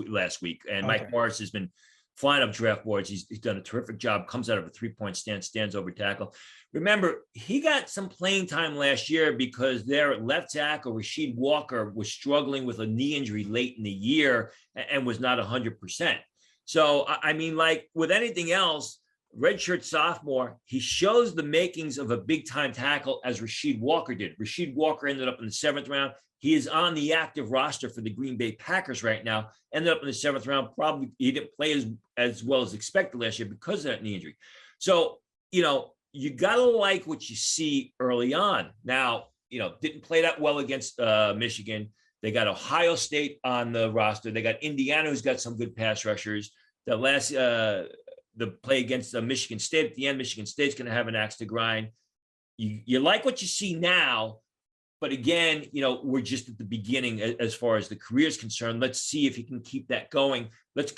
last week. And okay. Mike Morris has been flying up draft boards. He's done a terrific job, comes out of a 3-point stance, stands over tackle. Remember, he got some playing time last year because their left tackle, Rasheed Walker, was struggling with a knee injury late in the year and was not 100%. So, I mean, like with anything else, redshirt sophomore, he shows the makings of a big-time tackle, as Rasheed Walker did. Rasheed Walker ended up in the 7th round. He is on the active roster for the Green Bay Packers right now. Ended up in the 7th round. Probably he didn't play as well as expected last year because of that knee injury. So, you got to like what you see early on. Now, didn't play that well against Michigan. They got Ohio State on the roster. They got Indiana, who's got some good pass rushers. The play against Michigan State at the end, Michigan State's going to have an axe to grind. You like what you see now, but again, we're just at the beginning as far as the career is concerned. Let's see if he can keep that going. Let's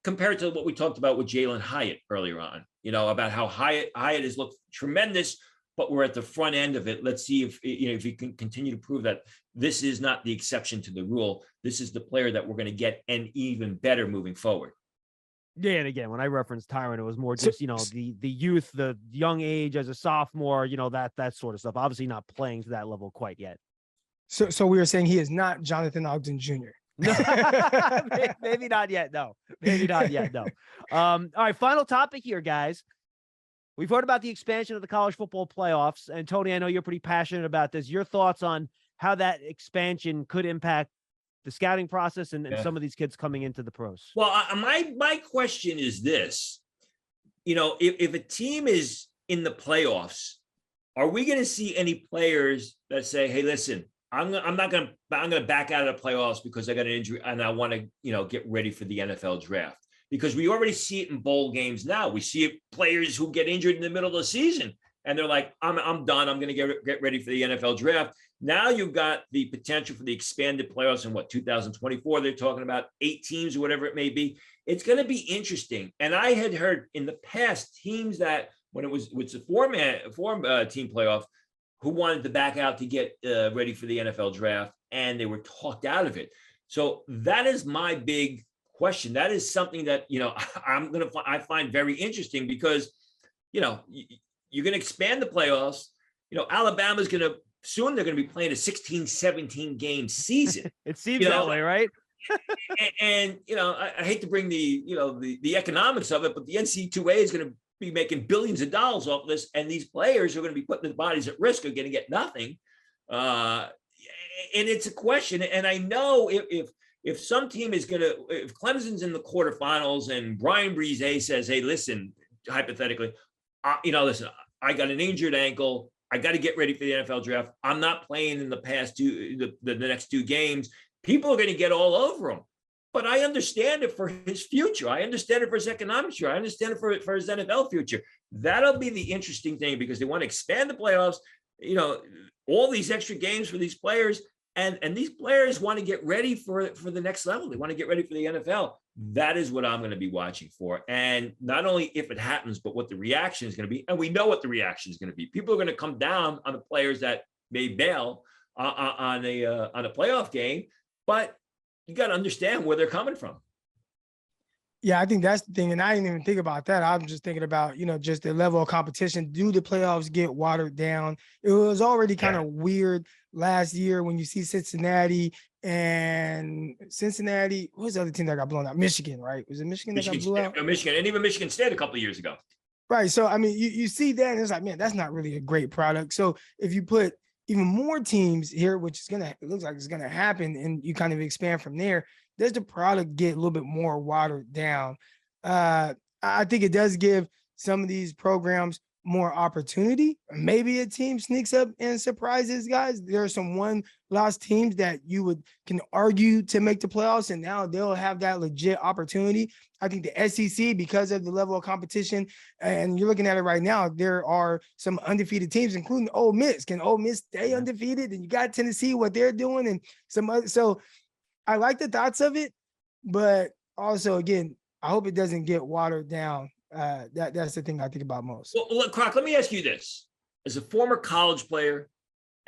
compare it to what we talked about with Jalen Hyatt earlier on, about how Hyatt has looked tremendous, but we're at the front end of it. Let's see if he can continue to prove that this is not the exception to the rule. This is the player that we're going to get, and even better moving forward. Yeah, and again, when I referenced Tyron, it was more just, the youth, the young age as a sophomore, that sort of stuff. Obviously not playing to that level quite yet. So we were saying he is not Jonathan Ogden Jr. No, maybe not yet. No, maybe not yet. No. All right, final topic here, guys. We've heard about the expansion of the college football playoffs. And Tony, I know you're pretty passionate about this. Your thoughts on how that expansion could impact the scouting process and some of these kids coming into the pros? Well, my question is this, if a team is in the playoffs, are we going to see any players that say, hey, listen, I'm gonna back out of the playoffs because I got an injury and I want to, get ready for the NFL draft. Because we already see it in bowl games now. We see it, players who get injured in the middle of the season and they're like, I'm done. I'm going to get ready for the NFL draft. Now you've got the potential for the expanded playoffs in 2024. They're talking about 8 teams or whatever it may be. It's going to be interesting. And I had heard in the past teams that when it was the four team playoff who wanted to back out to get ready for the NFL draft, and they were talked out of it. So that is my big question. That is something that, I find very interesting because, you're going to expand the playoffs. Alabama's going to soon, they're going to be playing a 16, 17 game season. It seems that way, right? and I hate to bring the economics of it, but the NC2A is going to be making billions of dollars off this, and these players who are going to be putting their bodies at risk are going to get nothing. And it's a question. And I know if some team is going to, if Clemson's in the quarterfinals and Brian Brise says, hey, listen, hypothetically, listen, I got an injured ankle. I got to get ready for the NFL draft. I'm not playing in the next 2 games. People are going to get all over him. But I understand it for his future. I understand it for his economic future. I understand it for his NFL future. That'll be the interesting thing because they want to expand the playoffs, all these extra games for these players. And these players want to get ready for the next level. They want to get ready for the NFL. That is what I'm going to be watching for. And not only if it happens, but what the reaction is going to be. And we know what the reaction is going to be. People are going to come down on the players that may bail on a playoff game. But you got to understand where they're coming from. Yeah, I think that's the thing. And I didn't even think about that. I'm just thinking about, just the level of competition. Do the playoffs get watered down? It was already kind of weird last year when you see Cincinnati. What was the other team that got blown out? Michigan, right? Was it Michigan that got blown out? Michigan, and even Michigan State a couple of years ago. Right. So, I mean, you see that and it's like, man, that's not really a great product. So if you put even more teams here, which is it looks like it's going to happen, and you kind of expand from there, does the product get a little bit more watered down? I think it does give some of these programs more opportunity. Maybe a team sneaks up and surprises guys. There are some one-loss teams that you can argue to make the playoffs, and now they'll have that legit opportunity. I think the SEC, because of the level of competition, and you're looking at it right now, there are some undefeated teams, including Ole Miss. Can Ole Miss stay undefeated? And you got Tennessee, what they're doing, and some other. So I like the thoughts of it, but also, again, I hope it doesn't get watered down. That's the thing I think about most. Well, look, Croc, let me ask you this. As a former college player,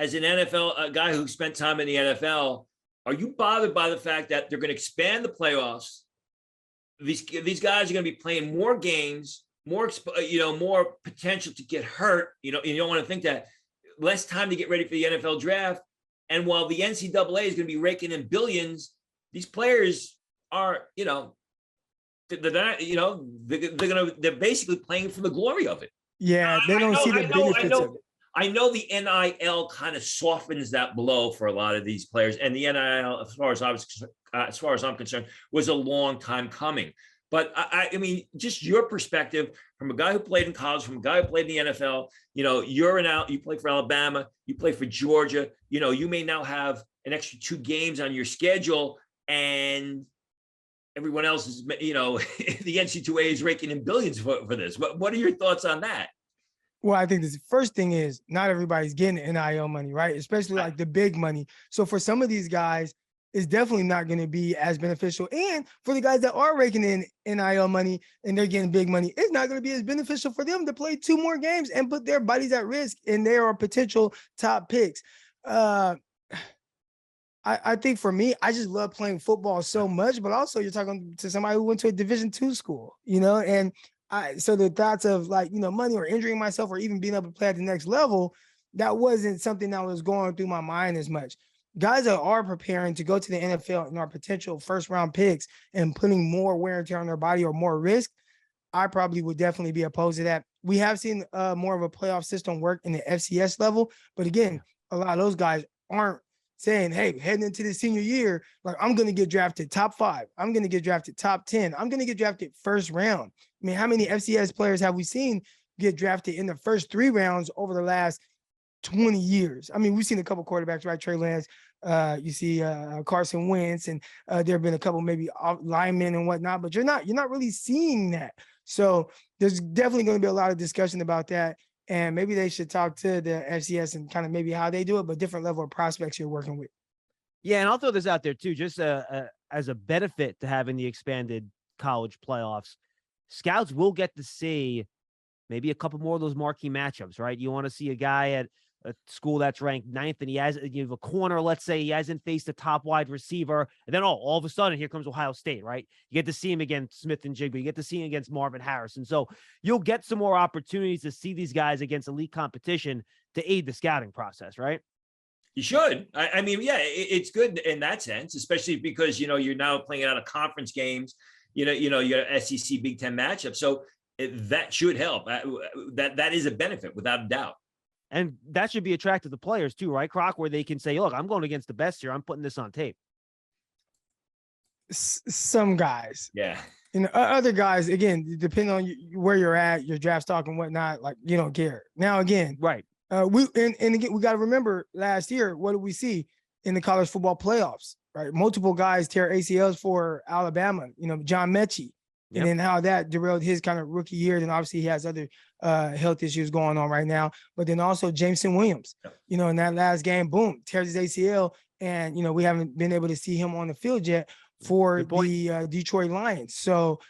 as an NFL guy who spent time in the NFL, are you bothered by the fact that they're going to expand the playoffs? These guys are going to be playing more games, more potential to get hurt. You don't want to think that. Less time to get ready for the NFL draft. And while the NCAA is going to be raking in billions, these players are, they're basically playing for the glory of it. Yeah, they don't see the benefits of it. I know the NIL kind of softens that blow for a lot of these players, and the NIL, as far as I'm concerned, was a long time coming. But I mean, just your perspective from a guy who played in college, from a guy who played in the NFL. You play for Alabama, you play for Georgia. You may now have an extra 2 games on your schedule, and everyone else is, the NC2A is raking in billions for this. What are your thoughts on that? Well, I think the first thing is not everybody's getting NIL money, right? Especially like the big money. So for some of these guys, it's definitely not going to be as beneficial. And for the guys that are raking in NIL money and they're getting big money, it's not going to be as beneficial for them to play 2 more games and put their bodies at risk. And they are potential top picks. I think for me, I just love playing football so much, but also you're talking to somebody who went to a Division II school, and so the thoughts of money or injuring myself or even being able to play at the next level, that wasn't something that was going through my mind as much. Guys that are preparing to go to the NFL and are potential first-round picks and putting more wear and tear on their body or more risk, I probably would definitely be opposed to that. We have seen more of a playoff system work in the FCS level, but again, a lot of those guys aren't saying, hey, heading into the senior year, like I'm going to get drafted top 5. I'm going to get drafted top 10. I'm going to get drafted first round. I mean, how many FCS players have we seen get drafted in the first 3 rounds over the last 20 years. I mean, we've seen a couple quarterbacks, right? Trey Lance, you see Carson Wentz, and there have been a couple maybe linemen and whatnot, but you're not really seeing that. So there's definitely going to be a lot of discussion about that. And maybe they should talk to the FCS and kind of maybe how they do it, but different level of prospects you're working with. Yeah, and I'll throw this out there too, just as a benefit to having the expanded college playoffs. Scouts will get to see maybe a couple more of those marquee matchups, right? You want to see a guy at a school that's ranked 9th and you have a corner, let's say he hasn't faced a top wide receiver. And then, all of a sudden, here comes Ohio State, right? You get to see him against Smith and Jigba. You get to see him against Marvin Harrison. So you'll get some more opportunities to see these guys against elite competition to aid the scouting process, right? You should. I mean, yeah, it's good in that sense, especially because, you're now playing out of conference games, you got SEC Big Ten matchup. So that should help. That is a benefit without a doubt. And that should be attractive to players too, right, Croc? Where they can say, look, I'm going against the best here. I'm putting this on tape. Some guys. Yeah. Other guys, again, depending on where you're at, your draft stock and whatnot, like, you don't care. Now, again, right. Again, we got to remember last year, what did we see in the college football playoffs, right? Multiple guys tear ACLs for Alabama, John Mechie, and then how that derailed his kind of rookie year. Then obviously he has other health issues going on right now, but then also Jameson Williams, in that last game, boom, tears his ACL. And, we haven't been able to see him on the field yet for the Detroit Lions. So,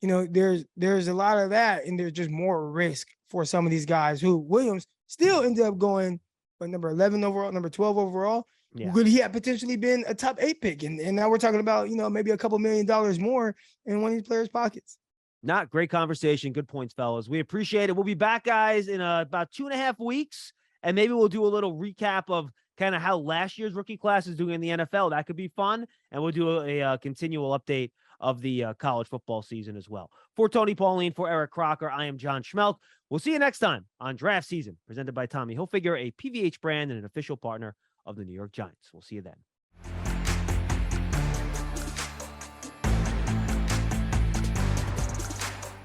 there's a lot of that, and there's just more risk for some of these guys who Williams still ended up going, number 11 overall, number 12 overall. Yeah. Would he have potentially been a top 8 pick? And now we're talking about, maybe a couple $1 million more in one of these players' pockets. Not great conversation. Good points, fellas. We appreciate it. We'll be back, guys, in about 2.5 weeks, and maybe we'll do a little recap of kind of how last year's rookie class is doing in the NFL. That could be fun, and we'll do a continual update of the college football season as well. For Tony Pauline, for Eric Crocker, I am John Schmelk. We'll see you next time on Draft Season, presented by Tommy Hilfiger, a PVH brand and an official partner of the New York Giants. We'll see you then.